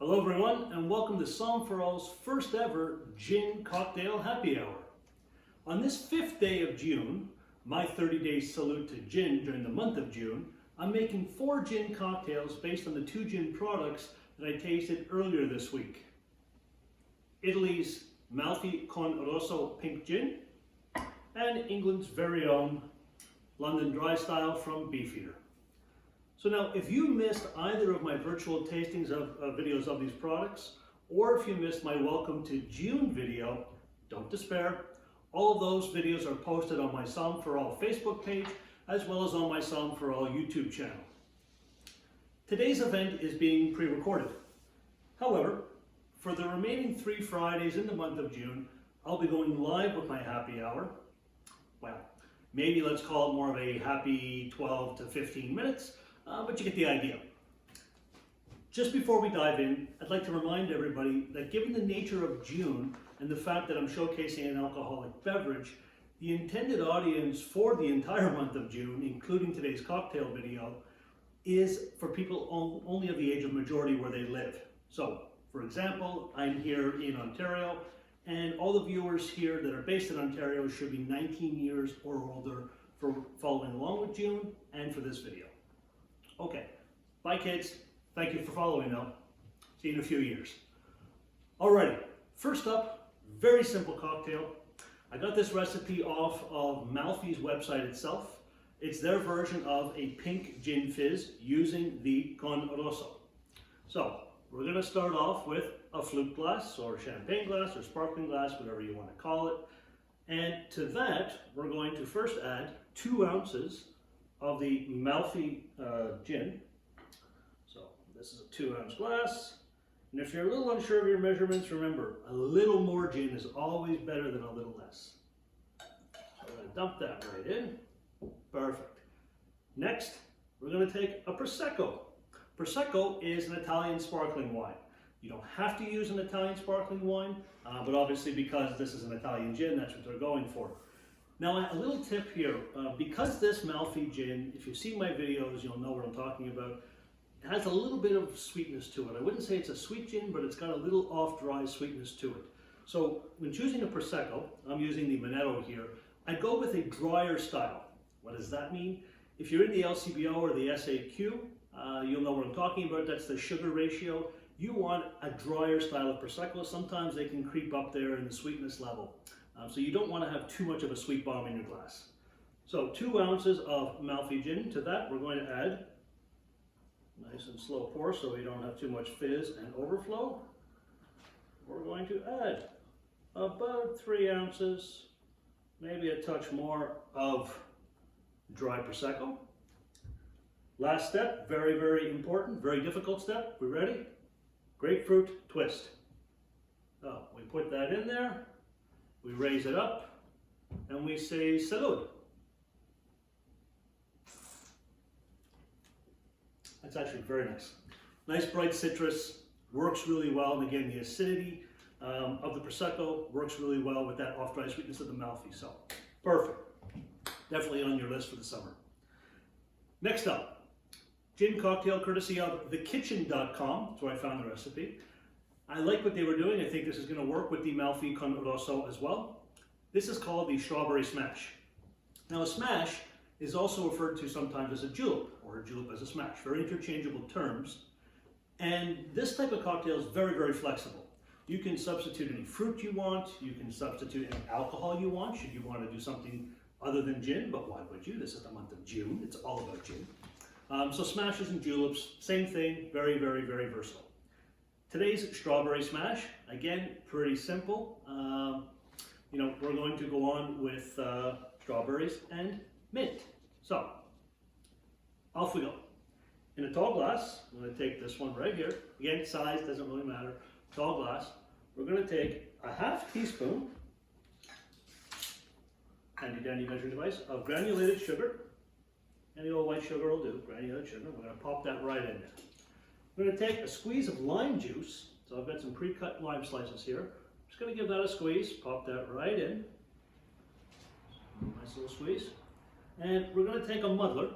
Hello everyone, and welcome to Somm4All's first ever Gi-Une Cocktail Happy Hour. On this 5th day of June, my 30-day salute to gin during the month of June, I'm making 4 gin cocktails based on the 2 gin products that I tasted earlier this week. Italy's Malfy Con Rosso pink gin, and England's very own London Dry style from Beefeater. So now, if you missed either of my virtual tastings of videos of these products, or if you missed my Welcome to June video, don't despair. All of those videos are posted on my Somm4All Facebook page, as well as on my Somm4All YouTube channel. Today's event is being pre-recorded. However, for the remaining 3 Fridays in the month of June, I'll be going live with my happy hour. Well, maybe let's call it more of a happy 12 to 15 minutes. But you get the idea. Just before we dive in, I'd like to remind everybody that given the nature of June and the fact that I'm showcasing an alcoholic beverage, the intended audience for the entire month of June, including today's cocktail video, is for people only of the age of majority where they live. So, for example, I'm here in Ontario, and all the viewers here that are based in Ontario should be 19 years or older for following along with June and for this video. Okay, bye kids. Thank you for following now. See you in a few years. Alrighty, first up, very simple cocktail. I got this recipe off of Malfy's website itself. It's their version of a pink Gin Fizz using the Con Rosso. So, we're going to start off with a flute glass or champagne glass or sparkling glass, whatever you want to call it. And to that, we're going to first add 2 ounces of the Malfy gin. So this is a 2-ounce glass. And if you're a little unsure of your measurements, remember, a little more gin is always better than a little less. So we're going to dump that right in. Perfect. Next, we're going to take a Prosecco. Prosecco is an Italian sparkling wine. You don't have to use an Italian sparkling wine, but obviously because this is an Italian gin, that's what they're going for. Now, a little tip here, because this Malfy gin, if you see my videos, you'll know what I'm talking about, it has a little bit of sweetness to it. I wouldn't say it's a sweet gin, but it's got a little off-dry sweetness to it. So, when choosing a Prosecco, I'm using the Manetto here, I go with a drier style. What does that mean? If you're in the LCBO or the SAQ, you'll know what I'm talking about. That's the sugar ratio. You want a drier style of Prosecco. Sometimes they can creep up there in the sweetness level. So you don't want to have too much of a sweet bomb in your glass. So 2 ounces of Malfy gin. To that we're going to add, nice and slow pour so we don't have too much fizz and overflow. We're going to add about 3 ounces, maybe a touch more of dry Prosecco. Last step, very, very important, very difficult step. We ready? Grapefruit twist. So we put that in there. We raise it up, and we say salud. That's actually very nice. Nice bright citrus, works really well, and again, the acidity of the Prosecco works really well with that off-dry sweetness of the Malfy, so perfect. Definitely on your list for the summer. Next up, gin cocktail courtesy of thekitchen.com, that's where I found the recipe. I like what they were doing. I think this is going to work with the Malfy Con Rosso as well. This is called the strawberry smash. Now a smash is also referred to sometimes as a julep, or a julep as a smash. Very interchangeable terms. And this type of cocktail is very, very flexible. You can substitute any fruit you want. You can substitute any alcohol you want, should you want to do something other than gin, but why would you? This is the month of June. It's all about gin. So smashes and juleps, same thing, very, very, very versatile. Today's strawberry smash, again, pretty simple. We're going to go on with strawberries and mint. So, off we go. In a tall glass, I'm going to take this one right here. Again, size doesn't really matter. Tall glass. We're going to take a ½ teaspoon, handy dandy measuring device, of granulated sugar. Any old white sugar will do, granulated sugar. We're going to pop that right in there. We're going to take a squeeze of lime juice. So I've got some pre-cut lime slices here. I'm just going to give that a squeeze, pop that right in. Nice little squeeze. And we're going to take a muddler.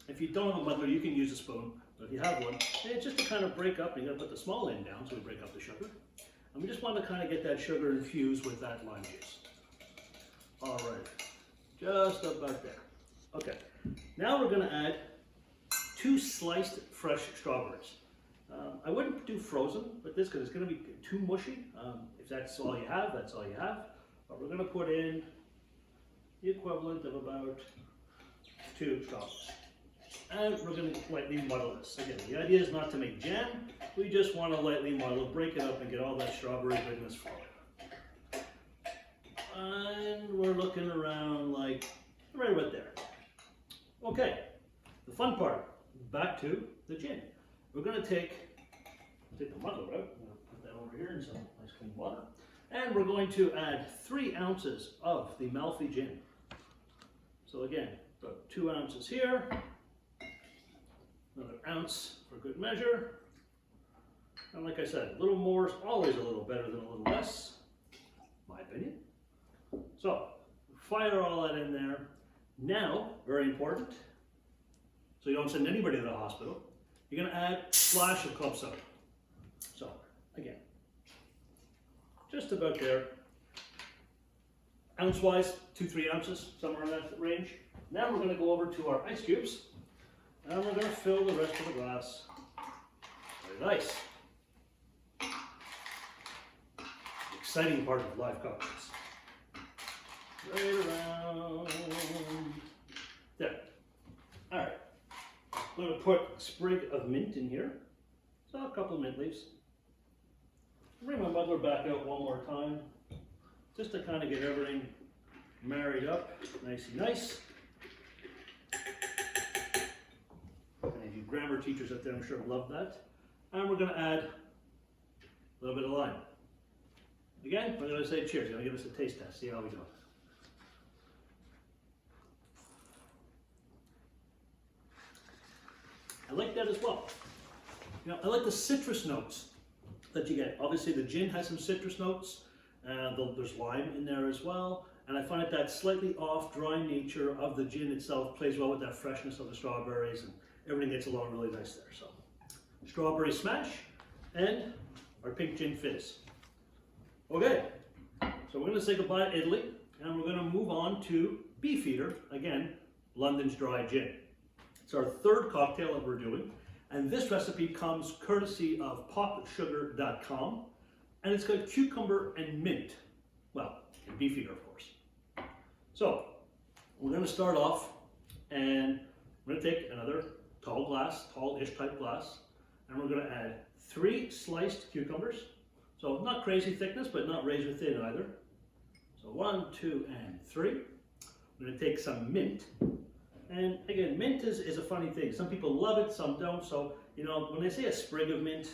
If you don't have a muddler, you can use a spoon. But if you have one, it's just to kind of break up. You got to put the small end down so we break up the sugar. And we just want to kind of get that sugar infused with that lime juice. All right, just about there. Okay, now we're going to add 2 sliced fresh strawberries. I wouldn't do frozen with this because it's going to be too mushy. If that's all you have, that's all you have. But we're going to put in the equivalent of about 2 strawberries. And we're going to lightly muddle this. Again, the idea is not to make jam. We just want to lightly muddle, break it up, and get all that strawberry goodness flowing. And we're looking around like right about there. Okay, the fun part. Back to the gin. We're going to take the muddler out. I'm going to put that over here in some nice clean water. And we're going to add 3 ounces of the Malfy gin. So again, about 2 ounces here. Another ounce for good measure. And like I said, a little more is always a little better than a little less, my opinion. So, fire all that in there. Now, very important, so you don't send anybody to the hospital, you're going to add a splash of club soda. So, again, just about there. Ounce-wise, 2-3 ounces, somewhere in that range. Now we're going to go over to our ice cubes, and we're going to fill the rest of the glass with ice. The exciting part of live cocktails. Right around there. All right. I'm going to put a sprig of mint in here. So a couple of mint leaves. Bring my muddler back out one more time, just to kind of get everything married up, nicey nice. Any of you grammar teachers out there, I'm sure love that. And we're going to add a little bit of lime. Again, we're going to say cheers. Going to give us a taste test. See how we do. I like that as well. You know, I like the citrus notes that you get. Obviously, the gin has some citrus notes. There's lime in there as well. And I find that slightly off, dry nature of the gin itself plays well with that freshness of the strawberries, and everything gets along really nice there. So, strawberry smash and our pink Gin Fizz. Okay, so we're going to say goodbye to Italy, and we're going to move on to Beefeater, again, London's Dry Gin. It's our 3rd cocktail that we're doing, and this recipe comes courtesy of popsugar.com, and it's got cucumber and mint. Well, and Beefeater, of course. So, we're going to start off, and we're going to take another tall glass, tall-ish type glass, and we're going to add 3 sliced cucumbers. So not crazy thickness, but not razor thin either. So 1, 2, and 3. We're going to take some mint. And again, mint is a funny thing. Some people love it, some don't. So, you know, when they say a sprig of mint,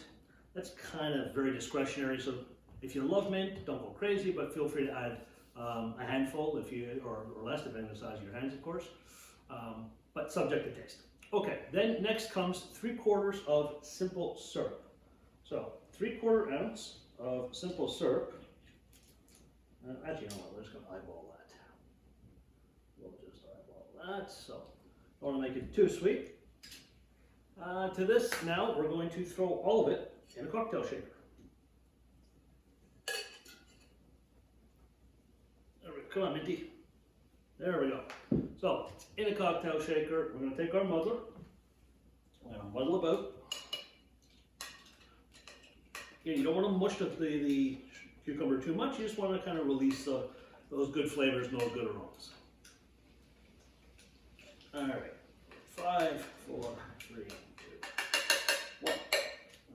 that's kind of very discretionary. So if you love mint, don't go crazy, but feel free to add a handful if you, or less, depending on the size of your hands, of course. But subject to taste. Okay, then next comes 3/4 of simple syrup. So 3/4 ounce of simple syrup. Actually, no, we're just going to eyeball that. We'll just eyeball that. So, don't want to make it too sweet. To this, now we're going to throw all of it in a cocktail shaker. There we go. Come on, Minty. There we go. So, in a cocktail shaker, we're going to take our muddler. We're going to muddle about. Again, you don't want to mush the cucumber too much. You just want to kind of release those good flavors and those good aromas. All right. 5, 4, 3, 2, 1.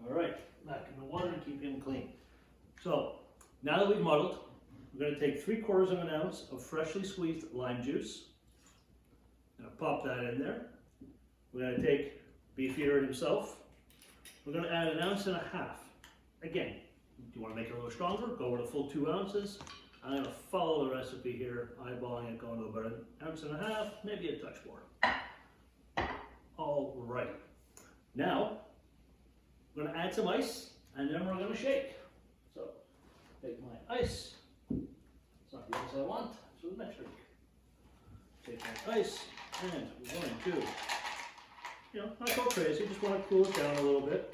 All right. Back in the water and keep him clean. So, now that we've muddled, we're going to take 3/4 of an ounce of freshly squeezed lime juice. Now pop that in there. We're going to take Beefeater himself. We're going to add 1.5 ounces. Again, if you want to make it a little stronger, go with a full 2 ounces. I'm going to follow the recipe here, eyeballing it, going to about 1.5 ounces, maybe a touch more. All right. Now, we're going to add some ice, and then we're going to shake. So, take my ice. It's not the ice I want, so the next drink. Take my ice, and we're going to You know, not go crazy, just want to cool it down a little bit.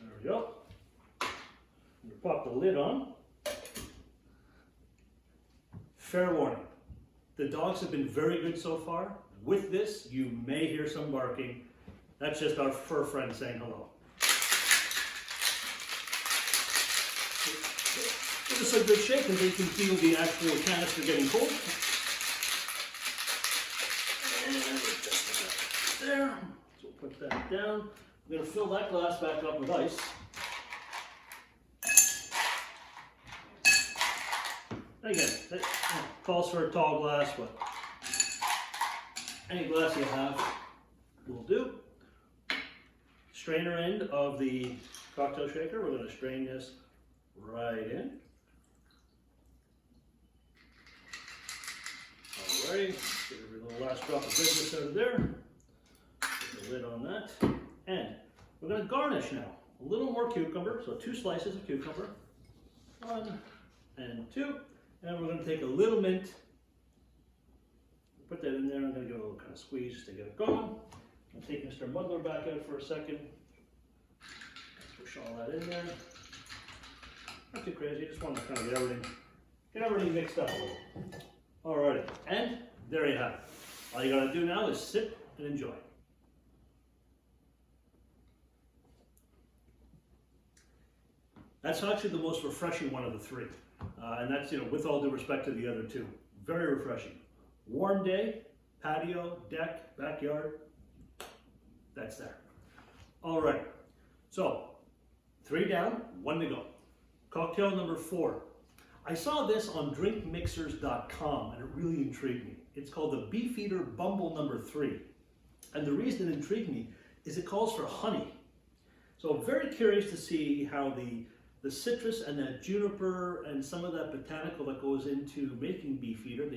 There we go. We pop the lid on. Fair warning, the dogs have been very good so far. With this, you may hear some barking. That's just our fur friend saying hello. Give this a good shake until you can feel the actual canister getting cold. And just there. So we'll put that down. I'm going to fill that glass back up with ice. Again, that calls for a tall glass, but any glass you have will do. Strainer end of the cocktail shaker. We're going to strain this right in. Alrighty, get every little last drop of goodness out of there. Put the lid on that. And we're going to garnish now. A little more cucumber, so 2 slices of cucumber. 1 and 2. And we're going to take a little mint. Put that in there. I'm going to give it a little kind of squeeze just to get it going. I'll take Mr. Muddler back out for a second. Push all that in there. Not too crazy, just want to kind of get everything mixed up a little. Alrighty, and there you have it. All you gotta do now is sip and enjoy. That's actually the most refreshing one of the 3. And that's, you know, with all due respect to the other 2. Very refreshing. Warm day, patio, deck, backyard, that's there. Alright, so 3 down, 1 to go. Cocktail number 4. I saw this on drinkmixers.com and it really intrigued me. It's called the Beefeater Bumble number 3. And the reason it intrigued me is it calls for honey. So I'm very curious to see how the citrus and that juniper and some of that botanical that goes into making Beefeater,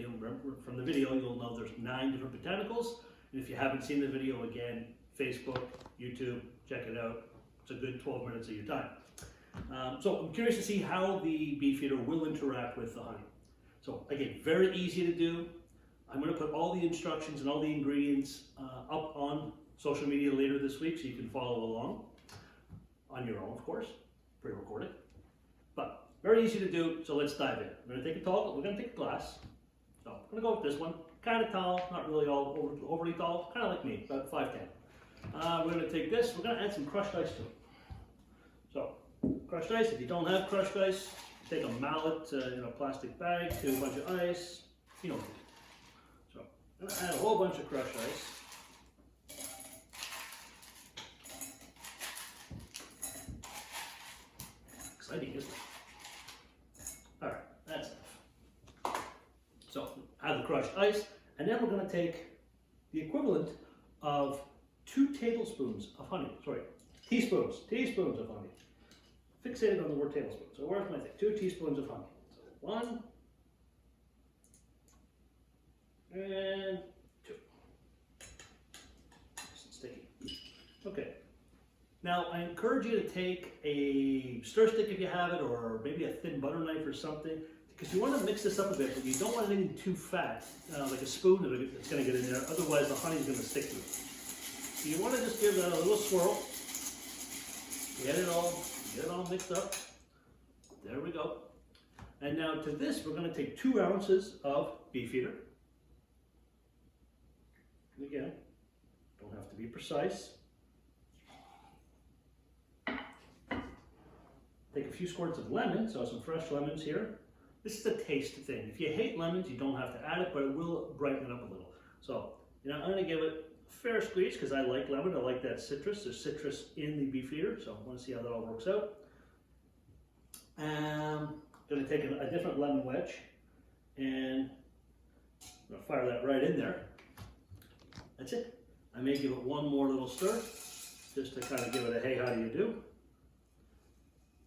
from the video you'll know there's 9 different botanicals. And if you haven't seen the video, again, Facebook, YouTube, check it out. It's a good 12 minutes of your time. So I'm curious to see how the Beefeater will interact with the honey. So again, very easy to do. I'm going to put all the instructions and all the ingredients up on social media later this week so you can follow along on your own, of course, pre-recorded. But very easy to do, so let's dive in. We're going to take a glass. So I'm going to go with this one. Kind of tall, not really overly tall, kind of like me, about 5'10". We're going to take this, we're going to add some crushed ice to it. So, crushed ice, if you don't have crushed ice, take a mallet in a plastic bag to a bunch of ice, you know. So, I'm going to add a whole bunch of crushed ice. Exciting, isn't it? Alright, that's enough. So, add the crushed ice, and then we're going to take the equivalent of 2 tablespoons of honey. Sorry, teaspoons of honey. Fixated on the word tablespoon. So where's my thing? 2 teaspoons of honey. So 1 and 2. Nice and sticky. Okay. Now I encourage you to take a stir stick if you have it, or maybe a thin butter knife or something, because you want to mix this up a bit, but you don't want anything too fat, like a spoon that's going to get in there. Otherwise, the honey is going to stick to it. So you want to just give that a little swirl. Get it all mixed up. There we go. And now to this, we're going to take 2 ounces of Beefeater. And again, don't have to be precise. Take a few squirts of lemon, so some fresh lemons here. This is a taste thing. If you hate lemons, you don't have to add it, but it will brighten it up a little. So, you know, I'm going to give it a fair squeeze because I like lemon. I like that citrus. There's citrus in the Beefeater, so I want to see how that all works out. I'm going to take a different lemon wedge and I'm going to fire that right in there. That's it. I may give it one more little stir just to kind of give it a hey, how do you do?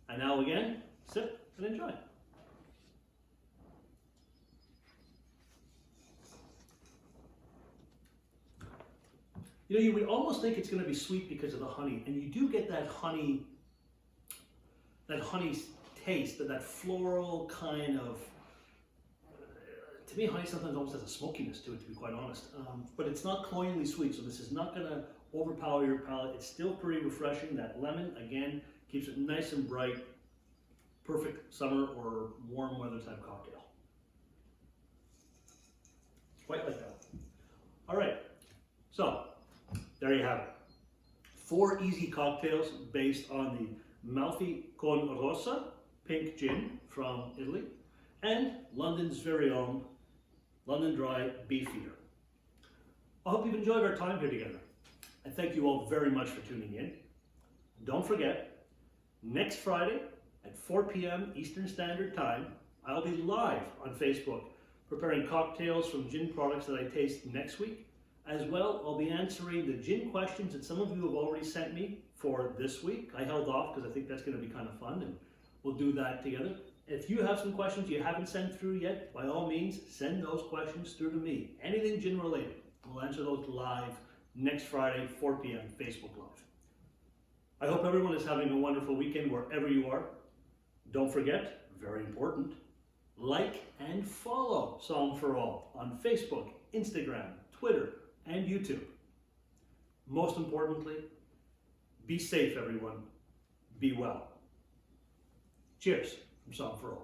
And now again, sip and enjoy. You know, you would almost think it's going to be sweet because of the honey, and you do get that honey taste, that floral kind of to me, honey sometimes almost has a smokiness to it, to be quite honest. But it's not cloyingly sweet, so this is not going to overpower your palate. It's still pretty refreshing. That lemon, again, keeps it nice and bright. Perfect summer or warm weather type cocktail. Quite like that. All right, so there you have it. 4 easy cocktails based on the Malfy Con Rosso pink gin from Italy and London's very own London Dry Beefeater. I hope you've enjoyed our time here together. And thank you all very much for tuning in. Don't forget, next Friday at 4 p.m. Eastern Standard Time, I'll be live on Facebook preparing cocktails from gin products that I taste next week. As well, I'll be answering the gin questions that some of you have already sent me for this week. I held off because I think that's going to be kind of fun, and we'll do that together. If you have some questions you haven't sent through yet, by all means, send those questions through to me. Anything gin related. We'll answer those live next Friday, 4 p.m. Facebook Live. I hope everyone is having a wonderful weekend wherever you are. Don't forget, very important, like and follow Somm4All on Facebook, Instagram, Twitter, and YouTube. Most importantly, be safe, everyone. Be well. Cheers from Somm4All.